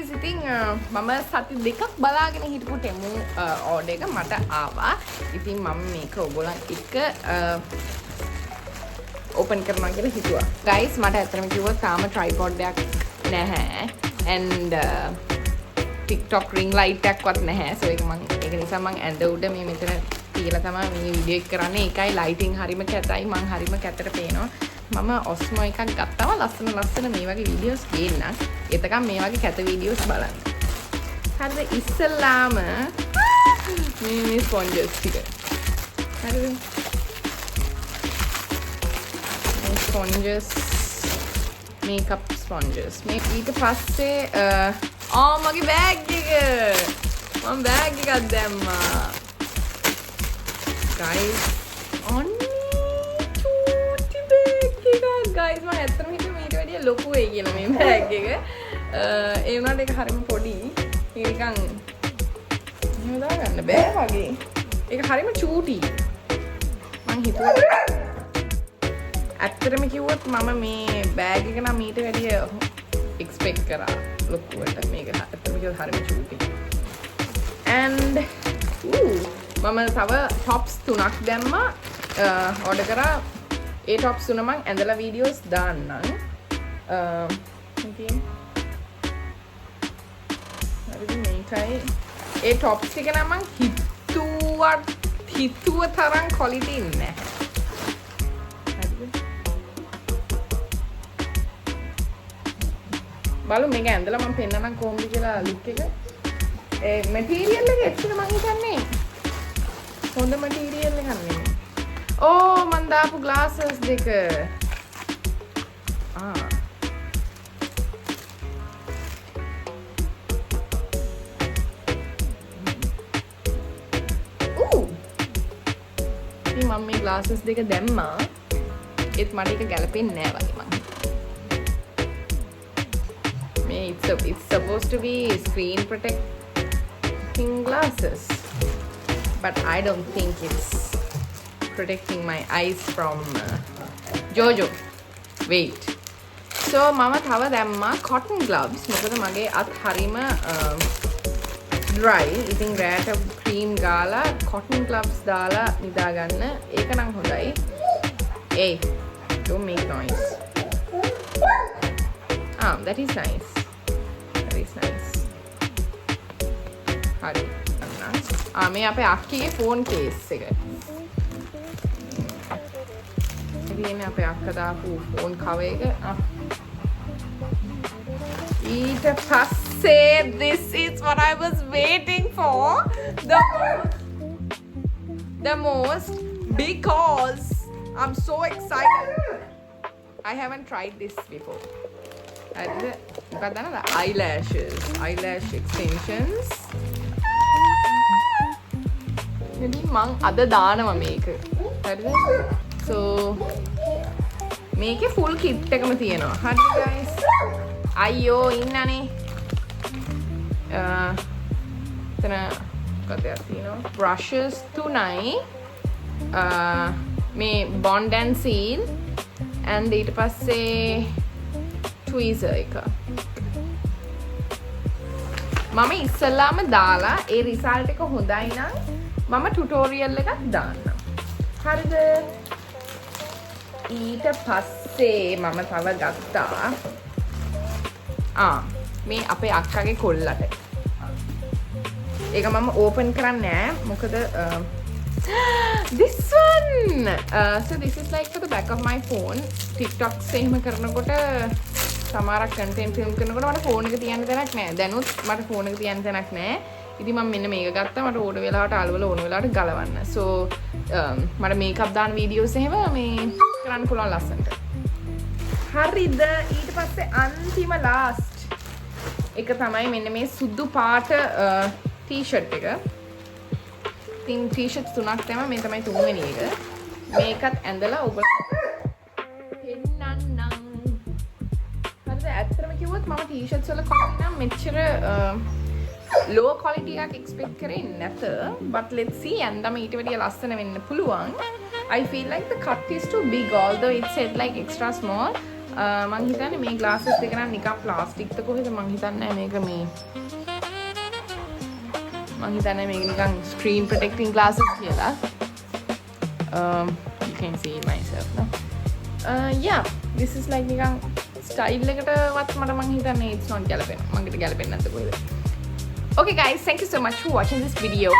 guys ඉතින් මම සති දෙකක් බලාගෙන හිටපු ටෙමු ඕඩර් එක මට ආවා. ඉතින් මම මේක ඔයගොල්ලන් එක්ක ඕපන් කරනවා කියලා හිතුවා. guys මට ඇත්තටම කිව්වොත් තාම tripod එකක් නැහැ and TikTok ring light එකක්වත් නැහැ. so ඒක නිසා මම ඇඳ උඩ මේ මෙතන තියලා තමයි මේ වීඩියෝ එක කරන්නේ. ඒකයි lighting හරිම කැතයි. මම හරිම කැතට පේනවා. මම ඔස්මෝ එකක් ගත්තම ලස්සන මේ වගේ වීඩියෝස් ගේන්නම්. එතකම් මේ වගේ කැත වීඩියෝස් බලන්න. හරිද? ඉස්සල්ලාම මේ ස්පොන්ජස් ටික. හරිද? Sponges, makeup sponges. ඊට පස්සේ මගේ බෑග් එක. මම බෑග් එකක් දැම්මා. guys චූටි බෑග් එකක්. guys මම ඇත්තටම හිතුවා මීට වැඩිය ලොකු වෙයි කියලා මේ බෑග් එක. ඒ වුණාට ඒක හරිම පොඩි. නිකන් එහෙම දාගන්න බෑ වගේ. ඒක හරිම චූටි. මං හිතුවා ඇත්තටම කිව්වොත් මම මේ බෑග් එක නම් මීට වැඩිය එක්ස්පෙක්ට් කරා ලොකුවට. මේක ඇත්තටම කිව්වොත් හරිම චූටි. and මම තව টොප්ස් 3ක් දැම්මා. ඕඩර් කරා. ඒ টොප්ස් 3 මම ඇඳලා වීඩියෝස් දාන්නම්. ඉතින් හරිද මේකයි. ඒ টොප්ස් ටික නම් මං හිතුව තරම් ක්වොලිටි නැහැ. බලමු මේක ඇඳලා මම පෙන්නනම් කොහොමද කියලා ලුක් එක. ඒ මැටීරියල් එක එක්ක මම හිතන්නේ හොඳ මැටීරියල් එකක් නෙමෙයි. මම දාපු ග්ලාසස් දෙක. ඉතින් මම මේ ග්ලාසස් දෙක දැම්මා. ඒත් මට ඒක ගැලපෙන්නේ නැහැ වගේ මං. It's supposed to be screen protecting glasses, but I don't think it's protecting my eyes from Jojo. Wait. So mama thawa damma cotton gloves. Mokada mage ath harima dry. Ithin rata cream gala cotton gloves dala nida ganna. Eka nan hondai. Hey, don't make noise. That is nice. nice. හරි. මේ අපේ අක්කගේ phone case එක. ඉතින් අපේ අක්කා දාපු phone cover එක. ඊට පස්සේ this is what I was waiting for the most because I'm so excited. I haven't tried this before. eyelash extensions. ඉතින් මං අද දානවා මේක. හරිද? so මේකේ full kit එකම තියෙනවා. හරි guys. අයියෝ ඉන්නනේ. එතන කඩයක් තියෙනවා. brushes 3යි. මේ bond and seal and ඊට පස්සේ tweezer එක. මම ඉස්සල්ලාම දාලා ඒ රිසල්ට් එක හොඳයි නම් මම ටියුටෝරියල් එකක් දාන්නම්. හරිද? ඊට පස්සේ මම තව ගත්තා මේ අපේ අක්කගේ කොල්ලට. ඒක මම ඕපන් කරන්නේ නැහැ. මොකද this one so this is like for the back of my phone. TikToks එහෙම කරනකොට සමහරක් content film කරනකොට මට ෆෝන් එක තියන්න තැනක් නැහැ. දැනුත් මට ෆෝන් එක තියන්න තැනක් නැහැ. ඉතින් මම මෙන්න මේක ගත්තා මට ඕන වෙලාවට අලවල ඕන වෙලාවට ගලවන්න. so මට මේකප් දාන වීඩියෝස් එහෙම මේ කරන්න පුළුවන් ලස්සනට. හරිද? ඊට පස්සේ අන්තිම last එක තමයි මෙන්න මේ සුදු පාට t-shirt එක. ඉතින් t-shirts 3ක් තමයි මේ තමයි තුන්වෙනි එක. මේකත් ඇඳලා ඔබට පෙන්නන්නම්. ඇත්තටම කිව්වොත් මම t-shirts වල quality නම් මෙච්චර low quality එකක් expect කරේ නැත. but let's see ඇන්දම ඊට වැඩිය ලස්සන වෙන්න පුළුවන්. I feel like the cut is too big although it said like extra small. මං හිතන්නේ මේ glasses දෙක නම් නිකන් ප්ලාස්ටික් ද කොහෙද මං හිතන්නේ මේක මේ මං හිතන්නේ මේක නිකන් screen protecting glasses කියලා. You can see it myself no. Yeah, this is like නිකන් style එකටවත් මට මං හිතන්නේ it's not ගැලපෙන. මං හිත ගැලපෙන්නේ නැද්ද කොහෙද? Okay guys, thank you so much for watching this video.